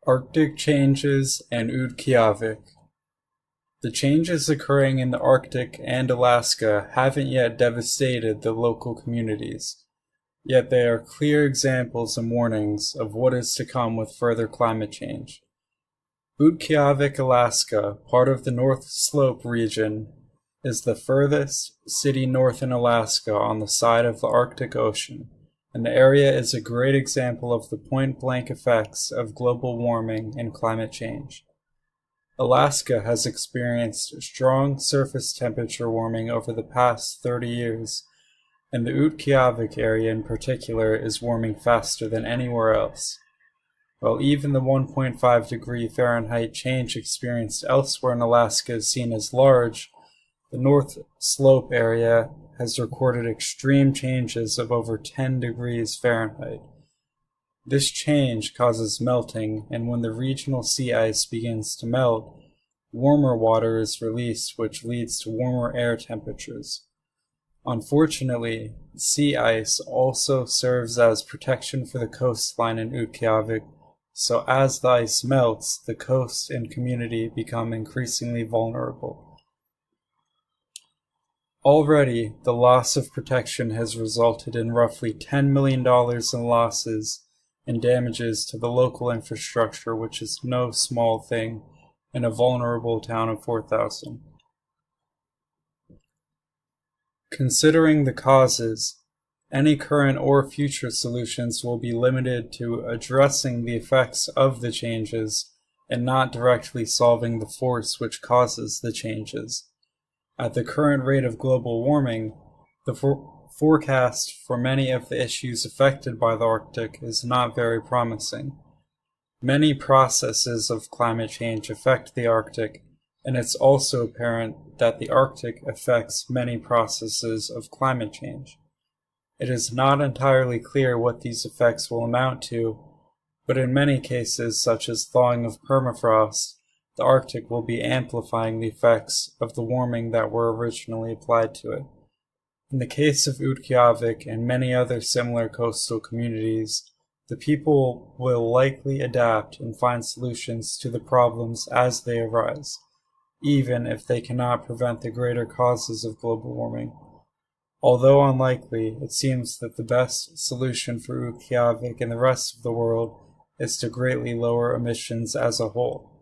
Arctic changes and Utquiagvik. The changes occurring in the Arctic and Alaska haven't yet devastated the local communities, yet they are clear examples and warnings of what is to come with further climate change. Utquiagvik, Alaska, part of the North Slope region, is the furthest city north in Alaska on the side of the Arctic Ocean, and the area is a great example of the point-blank effects of global warming and climate change. Alaska has experienced strong surface temperature warming over the past 30 years, and the Utquiagvik area in particular is warming faster than anywhere else. While even the 1.5 degree Fahrenheit change experienced elsewhere in Alaska is seen as large, the North Slope area has recorded extreme changes of over 10 degrees Fahrenheit. This change causes melting, and when the regional sea ice begins to melt, warmer water is released, which leads to warmer air temperatures. Unfortunately, sea ice also serves as protection for the coastline in Utquiagvik, so as the ice melts, the coast and community become increasingly vulnerable. Already, the loss of protection has resulted in roughly $10 million in losses and damages to the local infrastructure, which is no small thing in a vulnerable town of 4,000. Considering the causes, any current or future solutions will be limited to addressing the effects of the changes and not directly solving the force which causes the changes. At the current rate of global warming, the forecast for many of the issues affected by the Arctic is not very promising. Many processes of climate change affect the Arctic, and it's also apparent that the Arctic affects many processes of climate change. It is not entirely clear what these effects will amount to, but in many cases, such as thawing of permafrost, the Arctic will be amplifying the effects of the warming that were originally applied to it. In the case of Utquiagvik and many other similar coastal communities, the people will likely adapt and find solutions to the problems as they arise, even if they cannot prevent the greater causes of global warming. Although unlikely, it seems that the best solution for Utquiagvik and the rest of the world is to greatly lower emissions as a whole.